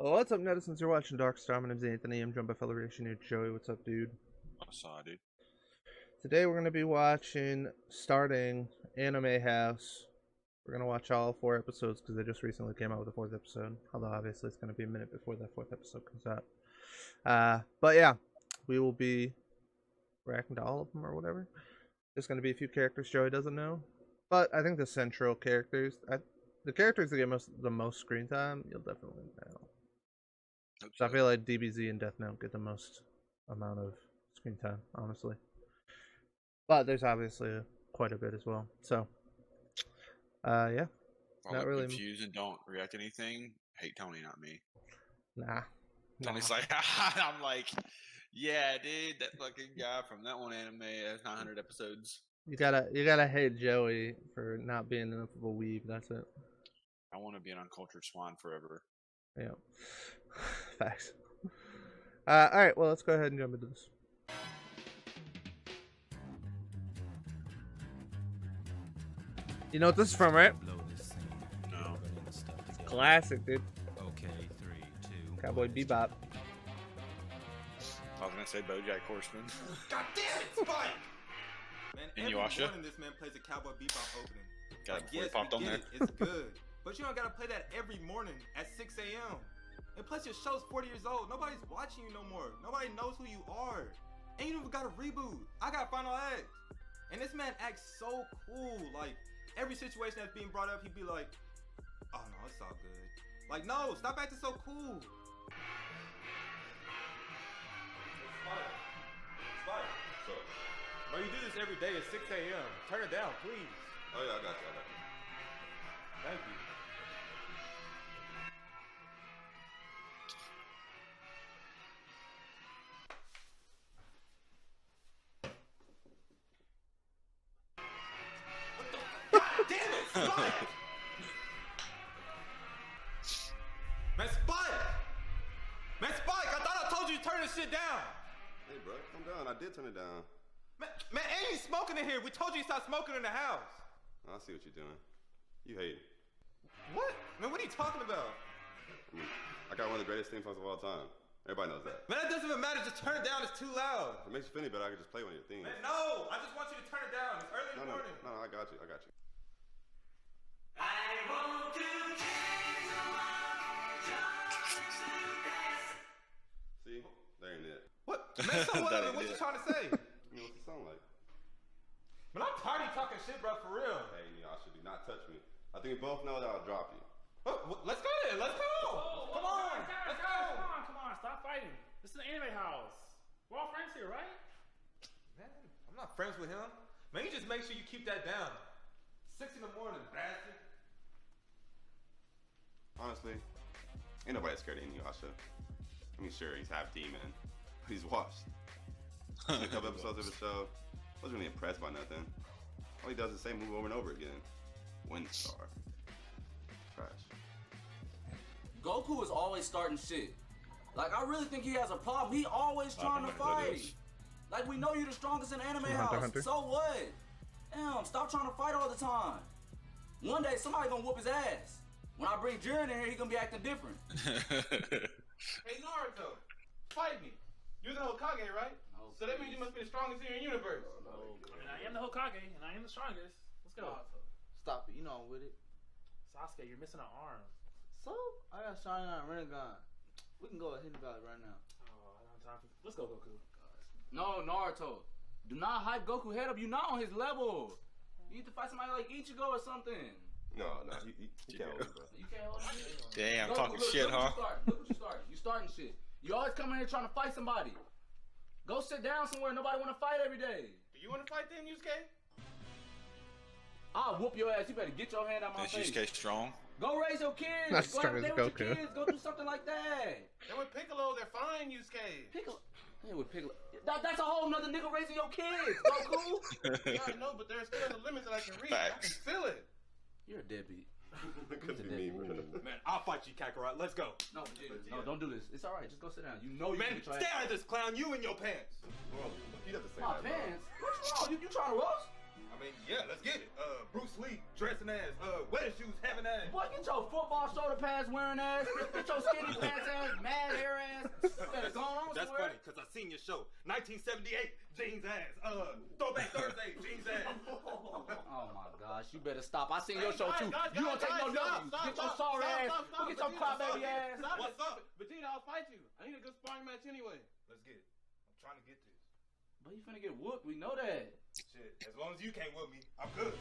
What's up, netizens? You're watching DarkStar. My name's Anthony. I'm joined by fellow reactionary Joey. What's up, dude? I saw, dude. Today we're going to be starting Anime House. We're going to watch all 4 episodes because they just recently came out with the 4th episode. Although, obviously, it's going to be a minute before that 4th episode comes out. But yeah, we will be reacting to all of them or whatever. There's going to be a few characters Joey doesn't know. But I think the central characters, the characters that get the most screen time, you'll definitely know. Okay. So I feel like DBZ and Death Note get the most amount of screen time, honestly. But there's obviously quite a bit as well. So, yeah. If not really confused and don't react to anything, hate Tony, not me. Nah. Tony's like, I'm like, yeah, dude, that fucking guy from that one anime has 900 episodes. You gotta hate Joey for not being enough of a weeb. That's it. I want to be an uncultured swine forever. Yeah. Facts. Alright, well, let's go ahead and jump into this. You know what this is from, right? No. Classic, dude. Okay, 3, 2. Cowboy Bebop. I was gonna say BoJack Horseman. God damn it, Spike! Man, every Inuyasha? morning this man plays a Cowboy Bebop opening. Got Like, it popped on there. It's good. But you don't gotta play that every morning at 6 a.m. And plus your show's 40 years old. Nobody's watching you no more. Nobody knows who you are. And you even got a reboot. I got Final X. And this man acts so cool. Like, every situation that's being brought up, he'd be like, oh no, it's all good. Like, no, stop acting so cool. Spike. So, Bro, you do this every day at 6 a.m. Turn it down, please. oh yeah, I got you. Thank you. God damn it, Spike! Man, Spike! Man, Spike, I thought I told you to turn this shit down. Hey, bro, calm down. I did turn it down. Man, ain't you smoking in here? We told you to stop smoking in the house. I see what you're doing. You hate it. What? Man, what are you talking about? I mean, I got one of the greatest theme songs of all time. Everybody knows that. Man, that doesn't even matter. Just turn it down. It's too loud. If it makes you feel any better, I could just play one of your themes. Man, no. I just want you to turn it down. It's early in the morning. No, I got you. I got you. I want to change the world, See? There ain't it. What? Man, so what? That ain't What you it. trying to say? I mean, what's it sound like? Man, I'm tired of you talking shit, bro, for real. Hey, y'all should do not touch me. I think we both know that I'll drop you. Let's go then. Let's go. Come on. Guys, Let's go. come on, stop fighting. This is an anime house. We're all friends here, right? Man, I'm not friends with him. Man, you just make sure you keep that down. 6 in the morning, bastard. Honestly, ain't nobody scared of Inuyasha. I mean, sure, he's half demon, but he's washed. Seen a couple episodes of the show. Wasn't really impressed by nothing. All he does is the same move over and over again. Windstar. Trash. Goku is always starting shit. Like, I really think he has a problem. He always trying to fight. Like, we know you're the strongest in anime house. Hunter. So what? Damn, stop trying to fight all the time. One day, somebody gonna whoop his ass. When I bring Jiren in here, he gonna be acting different. Hey Naruto, fight me. You're the Hokage, right? No, So that means you must be the strongest in your universe. And I am the Hokage, and I am the strongest. Let's go. Stop it, you know I'm with it. Sasuke, you're missing an arm. So, I got Sharingan Rinnegan. We can go ahead and about it right now. Oh, I don't have time for. Let's go, Goku. No, Naruto. Do not hype Goku head up. You're not on his level. You need to fight somebody like Ichigo or something. No, he can't hold me, bro. You can't hold him. Damn, Goku, talking look, shit, look huh? Look what you starting. You starting shit. You always come in here trying to fight somebody. Go sit down somewhere. Nobody want to fight every day. Do you want to fight them, Yusuke? I'll whoop your ass. You better get your hand out my Is face. Yusuke strong? Go raise your kids. Not Go strong have a as day with Goku. your kids. Go do something like that. They're with Piccolo, they're fine, Yusuke. Piccolo. Hey, with Piccolo. That's a whole nother nigga raising your kids, Goku. Yeah, I know, but there's still the limits that I can reach. I can Facts. feel it. You're a deadbeat. Could be me, bro. Man, I'll fight you, Kakarot. Let's go. No, no, don't do this. It's all right. Just go sit down. You know you Man, can get your stay ass. out of this, clown. You and your pants. Bro, he does the same My thing, bro. pants. What's wrong? You trying to roast? I mean, yeah, let's get it. Bruce Lee dressing ass, wedding shoes having ass. Boy, get your football shoulder pads wearing ass. Get your skinny pants ass, mad hair ass. Better go on That's somewhere. funny, because I seen your show. 1978, jeans ass. Throwback Thursday, jeans ass. Oh my gosh, you better stop. I seen your show too. Guys, You don't take no nothing. Get your sorry ass. Go get your crybaby ass. What's up? Vegeta, I'll fight you. I need a good sparring match anyway. Let's get it. I'm trying to get this. But you finna get whooped. We know that. Shit, as long as you can't whoop me, I'm good.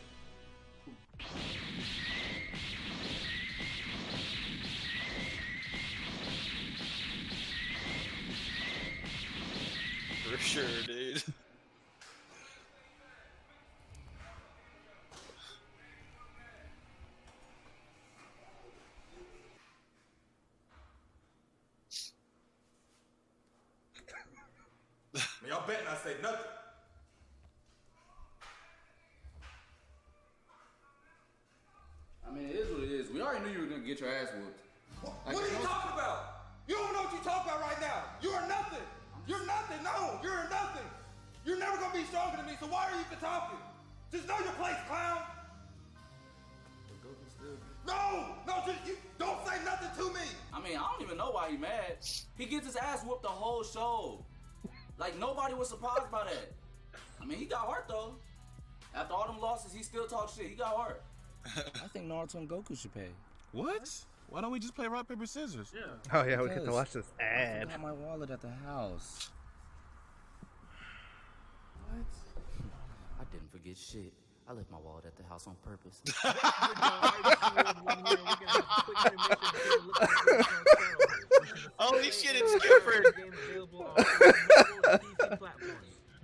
For sure, dude. Man, y'all better not say nothing. I mean, it is what it is. We already knew you were gonna get your ass whooped. What are you talking about? You don't know what you're talking about right now. You are nothing. You're nothing. No, you're nothing. You're never gonna be stronger than me, so why are you even talking? Just know your place, clown. No, just you don't say nothing to me. I mean, I don't even know why he mad. He gets his ass whooped the whole show. Like, nobody was surprised by that. I mean, he got heart, though. After all them losses, he still talks shit. He got heart. I think Naruto and Goku should pay. What? Why don't we just play rock, paper, scissors? Yeah. Oh yeah, we get to watch this I ad. forgot my wallet at the house. What? I didn't forget shit. I left my wallet at the house on purpose. Holy shit, it's Gifford.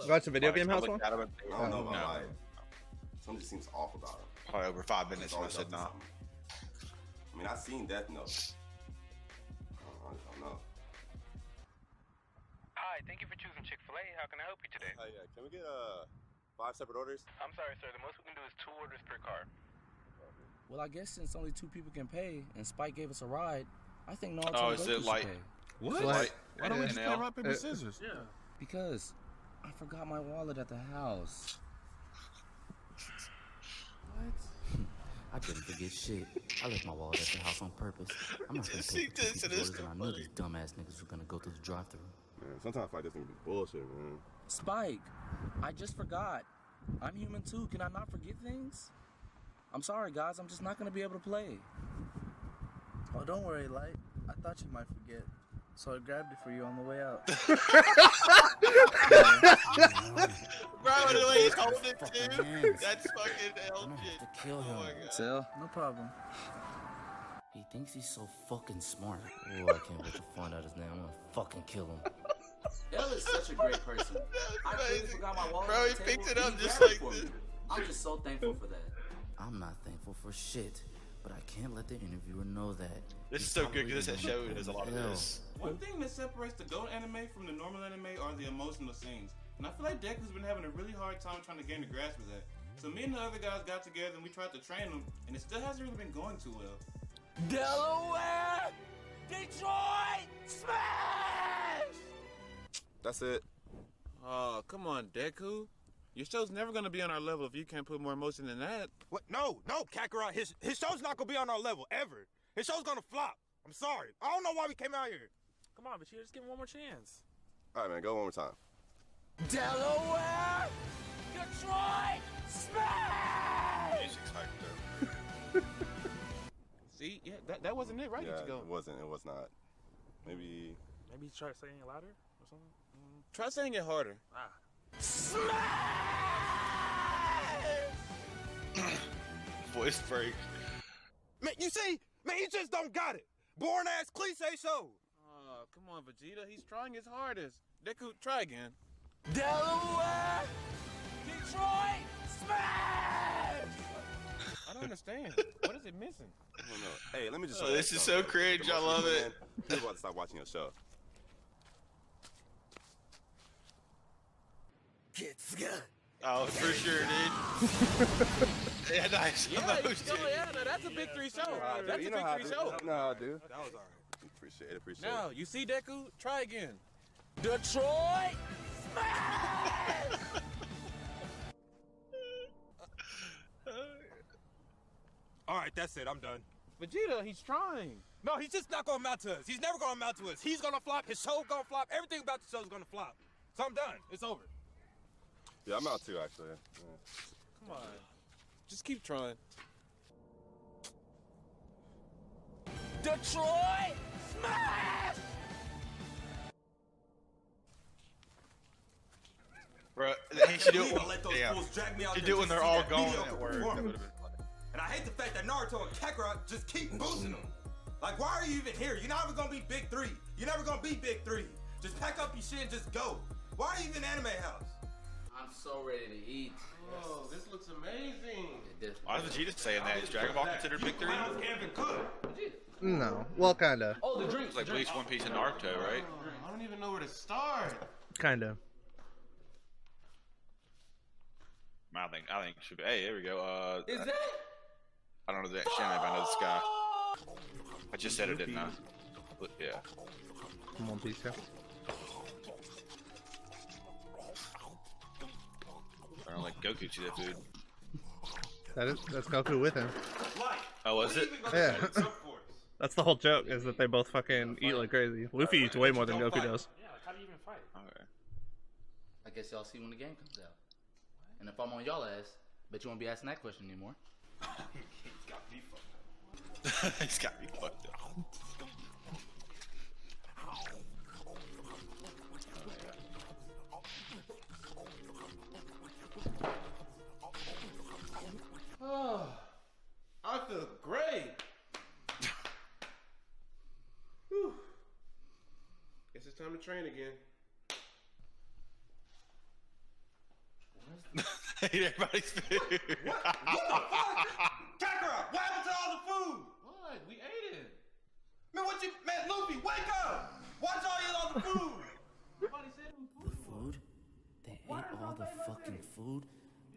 Watch the video game house one? I don't know about No. life. Something just seems off about him. Probably over 5 minutes, and I Always said up to no. something. I mean, I've seen Death Note. I don't know. Hi, thank you for choosing Chick-fil-A. How can I help you today? Yeah, can we get 5 separate orders? I'm sorry, sir. The most we can do is 2 orders per car. Well, I guess since only 2 people can pay, and Spike gave us a ride, I think Naruto Oh, and is Goku it should like- pay. What? Like, Why don't we just play NL? rock, paper, scissors? Yeah. Because I forgot my wallet at the house. I didn't forget shit. I left my wallet at the house on purpose. I'm not gonna Just pay see for 2 this, and people's it's orders, and I so knew these dumbass niggas were gonna go through the drive-thru. Man, sometimes I feel like this can be bullshit, man. Spike, I just forgot. I'm human too. Can I not forget things? I'm sorry, guys. I'm just not gonna be able to play. Oh, don't worry, Light. I thought you might forget, so I grabbed it for you on the way out. Bro, the way he's holding it too, that's fucking hell I'm gonna shit. have to kill him. Oh my god. Tell. No problem. He thinks he's so fucking smart. Oh, I can't wait to find out his name. I'm gonna fucking kill him. L is such a great person. I really amazing. forgot my wallet Bro, on the he table, picked it and up he just grabbed like it for this. me. I'm just so thankful for that. I'm not thankful for shit, but I can't let the interviewer know that. This is so good because this show does a lot of this. One thing that separates the GOAT anime from the normal anime are the emotional scenes. And I feel like Deku's been having a really hard time trying to gain the grasp of that. So me and the other guys got together and we tried to train him, and it still hasn't really been going too well. Delaware! Detroit! Smash! That's it. Oh, come on, Deku. Your show's never gonna be on our level if you can't put more emotion than that. What? No, Kakarot. His show's not gonna be on our level ever. His show's gonna flop. I'm sorry. I don't know why we came out here. Come on, Vegeta, just give him one more chance. All right, man, go one more time. Delaware! Detroit! Smash! Music's hyped up. See, yeah, that wasn't it, right? Yeah, Did you go? it wasn't. It was not. Maybe. Maybe try saying it louder or something. Try saying it harder. Voice break. Man, you see? Man, he just don't got it. Boring ass cliche show. Oh, come on, Vegeta. He's trying his hardest. Deku, try again. Delaware! Detroit! Smash! I don't understand. What is it missing? I don't know. Hey, let me just. Oh, this is so cringe. I love it. I'm about to stop watching your show. Oh, for sure, dude. Yeah, nice. Yeah, Emotion. no, that's a big 3 show. That's you a know big how 3 I show. do. No, I do. That was alright. Appreciate it. Now, you see Deku? Try again. Detroit! Smash! right, that's it. I'm done. Vegeta, he's trying. No, he's just not gonna amount to us. He's never gonna amount to us. He's gonna flop. His show's gonna flop. Everything about the show's gonna flop. So I'm done. It's over. Yeah, I'm out too, actually. Come on. Just keep trying. Detroit Smash! Bro, he should do it when, should do it when they're all going at work. That would have been funny. And I hate the fact that Naruto and Kakarot just keep boosting them. Like, why are you even here? You're not even gonna be Big 3. You're never gonna be Big 3. Just pack up your shit and just go. Why are you even Anime House? I'm so ready to eat. Oh, this looks amazing. Why is Vegeta saying that? Is Dragon Ball considered Big 3? No. Well, kinda. Oh, the drinks. It's like Bleach, One Piece, and Naruto, right? I don't even know where to start. Kinda. I think it should be. Hey, there we go. Is that? I don't know the actual name, but I know this guy. I just said it, didn't I? But, yeah. One Piece, yeah. I don't like Goku to that food. That's Goku with him. Oh, was it? Yeah. That's the whole joke, is that they both fucking eat like crazy. Luffy eats way more than Goku does. Yeah, like, how do you even fight? Okay. I guess y'all see when the game comes out. And if I'm on y'all ass, bet you won't be asking that question anymore. He's got me fucked up. He's got me fucked up. Oh, I feel great. Whew. Guess it's time to train again. Everybody's food. What the fuck? Kakarot, what happened to all the food? What? We ate it. Man, Luffy, wake up! Watch all you all the food! Nobody said it was The food? They ate all the fucking food?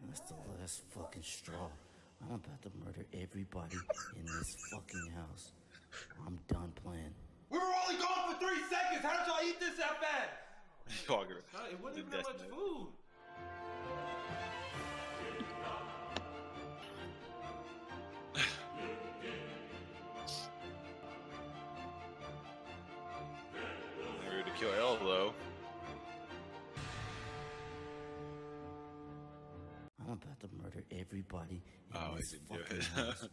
That's the last fucking straw. I'm about to murder everybody in this fucking house. I'm done playing. We were only gone for 3 seconds. How did y'all eat this that fast? It wasn't even that much food. They're to kill L though. I'm about to murder everybody in this he didn't do fucking it. house.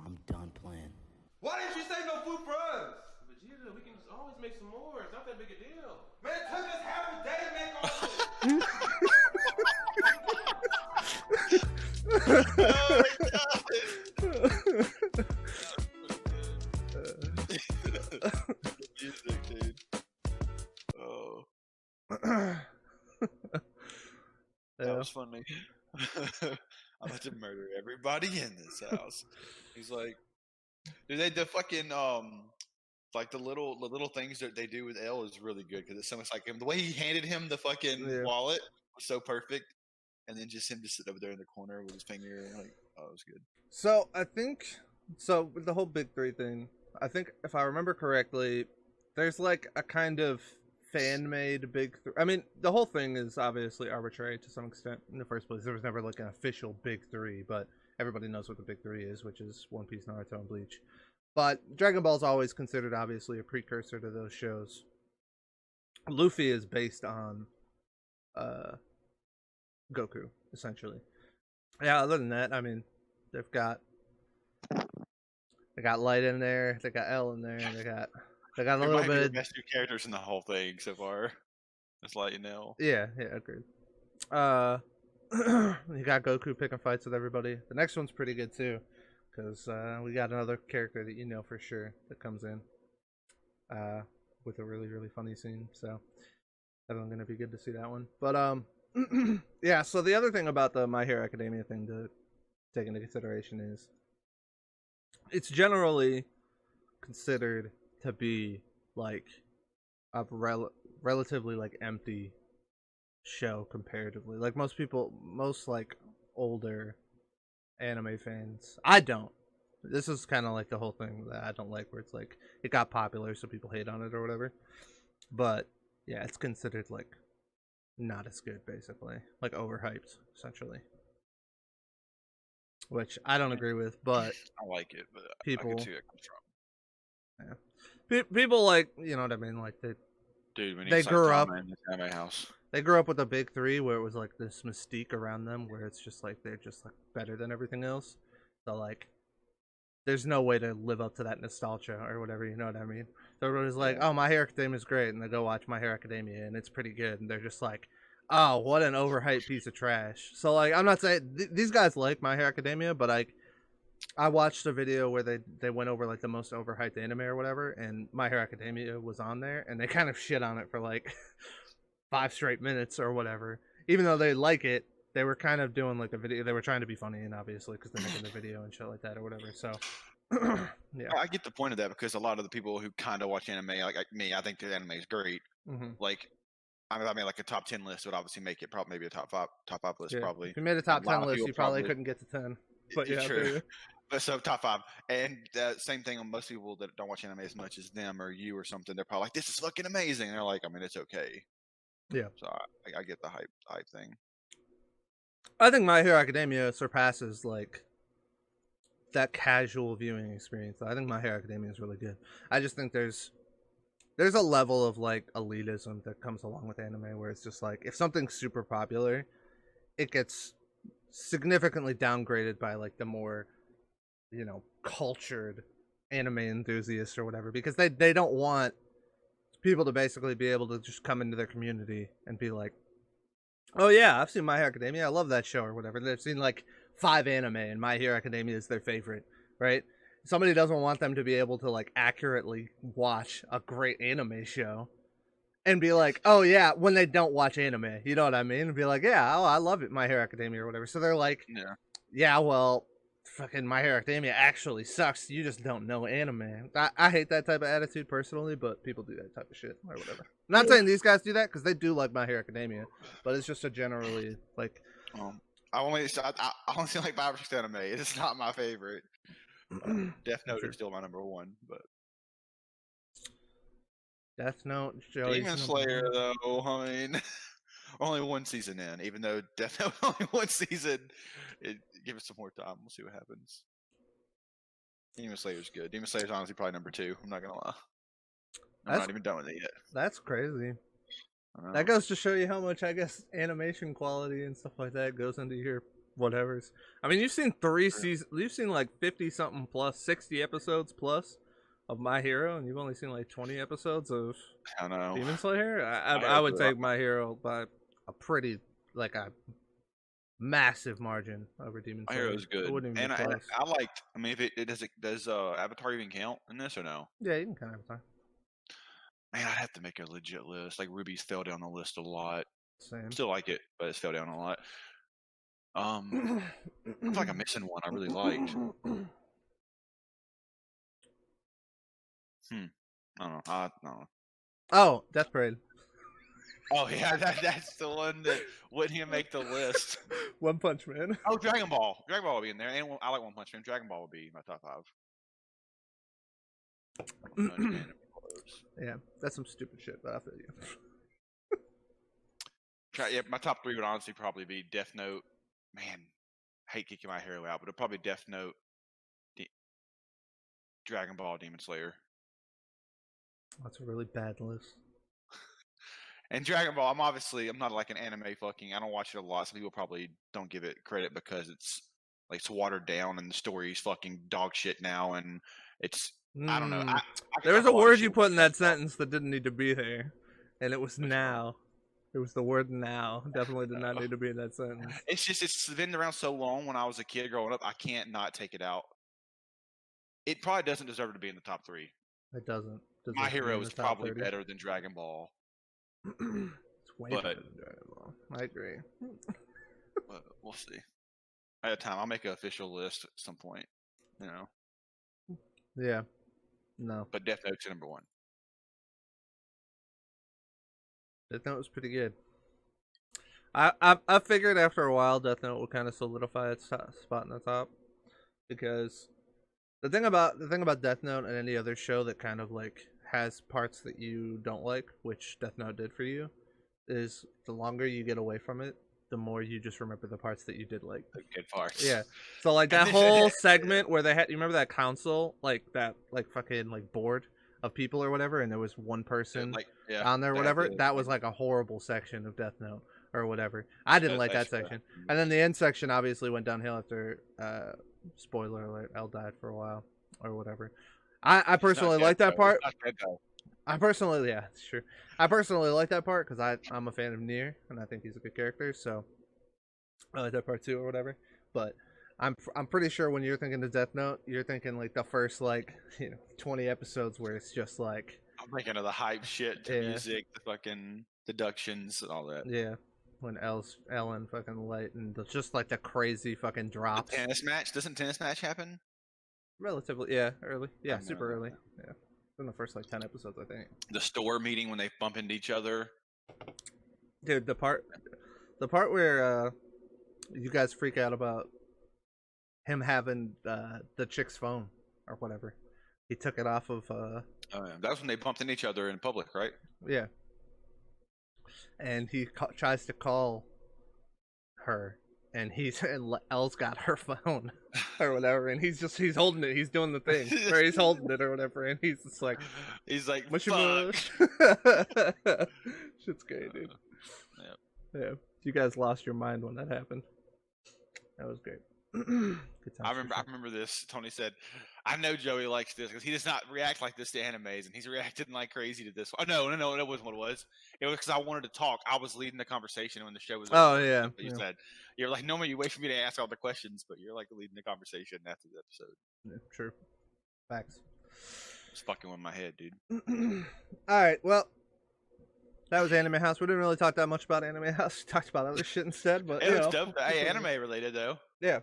I'm done playing. Why didn't you say no food for us? Vegeta, we can just always make some more. It's not that big a deal. Man, it took us half a day to make all Music, dude. Oh. That was funny. I'm about to murder everybody in this house. He's like, dude, the fucking like the little things that they do with L is really good because it's so much like him. The way he handed him the fucking wallet was so perfect, and then just him just sit over there in the corner with his finger, like, oh, it was good. So I think with the whole Big 3 thing, I think if I remember correctly, there's like a kind of fan-made Big 3. I mean, the whole thing is obviously arbitrary to some extent. In the first place, there was never like an official Big 3, but everybody knows what the Big 3 is, which is One Piece, Naruto, and Bleach. But Dragon Ball is always considered obviously a precursor to those shows. Luffy is based on Goku, essentially. Yeah, other than that, I mean, they got Light in there, they got L in there, they got a little might be the bit. best two characters in the whole thing so far. It's Light and L. Yeah, agreed. You got Goku picking fights with everybody. The next one's pretty good too, because we got another character that you know for sure that comes in with a really, really funny scene. So that's gonna be good to see that one. But yeah. So the other thing about the My Hero Academia thing to take into consideration is it's generally considered to be like a relatively like empty show comparatively. Like most like older anime fans, I don't. This is kind of like the whole thing that I don't like, where it's like it got popular so people hate on it or whatever. But yeah, it's considered like not as good, basically, like overhyped essentially. which I don't agree with, but I like it, but people, I can see where it comes from. yeah. People like, you know what I mean, like Dude, we need they grew up in this anime house. They grew up with the big three, where it was like this mystique around them, where it's just like they're just like better than everything else. So like, there's no way to live up to that nostalgia or whatever. You know what I mean? So everybody's like, "Oh, My Hero Academia is great," and they go watch My Hero Academia, and it's pretty good, and they're just like, "Oh, what an overhyped piece of trash." So like, I'm not saying these guys like My Hero Academia, but like, I watched a video where they went over like the most overhyped anime or whatever, and My Hero Academia was on there, and they kind of shit on it for like 5 straight minutes or whatever. Even though they like it, they were kind of doing like a video. They were trying to be funny, and obviously because they're making the video and shit like that or whatever. So yeah, I get the point of that because a lot of the people who kind of watch anime, like me, I think the anime is great. Mhm. Like, I mean, like a top 10 list would obviously make it probably maybe a top five list yeah. probably. If you made a top A lot 10 of list, people you probably couldn't get to 10. But yeah, true. But so top 5, and same thing on most people that don't watch anime as much as them or you or something. They're probably like, "This is fucking amazing." And they're like, I mean, it's okay. Yeah. So I get the hype thing. I think My Hero Academia surpasses like that casual viewing experience. I think My Hero Academia is really good. I just think there's a level of like elitism that comes along with anime where it's just like if something's super popular, it gets significantly downgraded by like the more, you know, cultured anime enthusiasts or whatever, because they don't want people to basically be able to just come into their community and be like, "Oh yeah, I've seen My Hero Academia. I love that show," or whatever. They've seen like 5 anime and My Hero Academia is their favorite, right? Somebody doesn't want them to be able to like accurately watch a great anime show and be like, "Oh yeah," when they don't watch anime. You know what I mean? And be like, "Yeah, oh, I love it, My Hero Academia," or whatever. So they're like, yeah, well, fucking My Hero Academia actually sucks. You just don't know anime." I hate that type of attitude personally, but people do that type of shit or whatever. I'm not saying these guys do that because they do like My Hero Academia, but it's just a generally like. I only see like 5 or 6 anime. It's not my favorite. Death Note is still my number 1, but Death Note, Joey's Demon Slayer though. I mean, only 1 season in. Even though Death Note only 1 season, give us some more time. We'll see what happens. Demon Slayer's good. Demon Slayer's honestly probably number 2. I'm not gonna lie. I'm not even done with it yet. That's crazy. That goes to show you how much, I guess, animation quality and stuff like that goes into your whatevers. I mean, you've seen 3 seasons. You've seen like 50 something plus, 60 episodes plus of My Hero, and you've only seen like 20 episodes of Demon Slayer. I would take My Hero by a pretty like a massive margin over Demon Slayer. My Hero is good, It wouldn't even and be close. I liked. I mean, if does Avatar even count in this or no? Yeah, you can kind of Avatar. Man, I'd have to make a legit list. Like Ruby's fell down the list a lot. Same. Still like it, but it's fell down a lot. I feel like I'm missing one I really liked. I don't know. Oh, Death Parade. Oh yeah, that's the one that wouldn't even make the list. One Punch Man. Oh, Dragon Ball. Dragon Ball would be in there, and I like One Punch Man. Dragon Ball would be my top 5. Yeah, that's some stupid shit, but I feel you. Yeah, my top 3 would honestly probably be Death Note. Man, I hate kicking My Hero out, but it'd probably be Death Note, Dragon Ball, Demon Slayer. That's a really bad list. And Dragon Ball, I'm not like an anime fucking. I don't watch it a lot. Some people probably don't give it credit because it's watered down and the story's fucking dog shit now, and it's I don't know. There was a word you put in that sentence that didn't need to be there, and it was now. It was the word now. Definitely did not need to be in that sentence. It's just it's been around so long. When I was a kid growing up, I can't not take it out. It probably doesn't deserve to be in the top 3. It doesn't. My Hero is probably better than Dragon Ball. It's way better than Dragon Ball. I agree. But we'll see. At a time, I'll make an official list at some point. You know. Yeah. No. But Death Note's number 1. Death Note was pretty good. I figured after a while Death Note would kind of solidify its spot in the top, because the thing about Death Note and any other show that kind of like has parts that you don't like, which Death Note did for you, is the longer you get away from it, the more you just remember the parts that you did like. The good parts. Yeah. So like that whole segment where they had, you remember that council, like that, like fucking like board of people or whatever, and there was one person on there or whatever. That was like a horrible section of Death Note or whatever. I didn't like that section. And then the end section obviously went downhill after. Spoiler alert: Elle died for a while or whatever. I personally like that part. I personally, yeah, it's true. I personally like that part because I'm a fan of Nier and I think he's a good character, so I like that part too or whatever. But I'm pretty sure when you're thinking of Death Note, you're thinking like the first 20 episodes where it's just like I'm thinking of the hype shit, the music, the fucking deductions, and all that. Yeah, when Ellen fucking light and just like the crazy fucking drops. The tennis match, doesn't tennis match happen? Relatively, early. Yeah, super early. Yeah. In the first 10 episodes, I think. The store meeting when they bump into each other. Dude, the part where you guys freak out about him having the chick's phone or whatever. He took it off of that was when they bumped into each other in public, right? Yeah. And he tries to call her, and Elle's got her phone or whatever, and he's holding it, he's doing the thing, or he's holding it or whatever, and he's just like, fuck. Shit's great, dude. Yeah, you guys lost your mind when that happened. That was great. I remember this. Tony said, "I know Joey likes this because he does not react like this to animes, and he's reacting like crazy to this." Oh no, that wasn't what it was. It was because I wanted to talk. I was leading the conversation when the show was over. Oh yeah. You said you're like, normally you wait for me to ask all the questions, but you're like leading the conversation after the episode. Yeah, true. Facts. It's fucking with my head, dude. All right, well. That was Anime House. We didn't really talk that much about Anime House. We talked about other shit instead, but it was dope. Hey, anime related though. Yeah,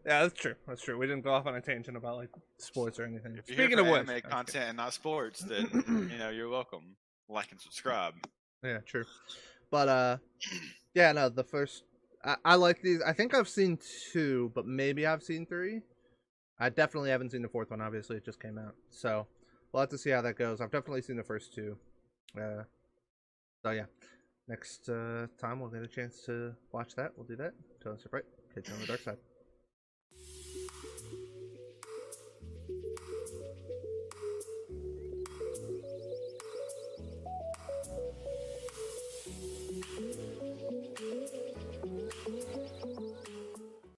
that's true. That's true. We didn't go off on a tangent about sports or anything. If you're Speaking of which, anime content and not sports, then you're welcome. Like and subscribe. Yeah, true. But no, the first I like these. I think I've seen 2, but maybe I've seen 3. I definitely haven't seen the 4th one. Obviously, it just came out, so we'll have to see how that goes. I've definitely seen the first 2. So yeah, next time we'll get a chance to watch that. We'll do that. Until it's right. Catch you on the dark side.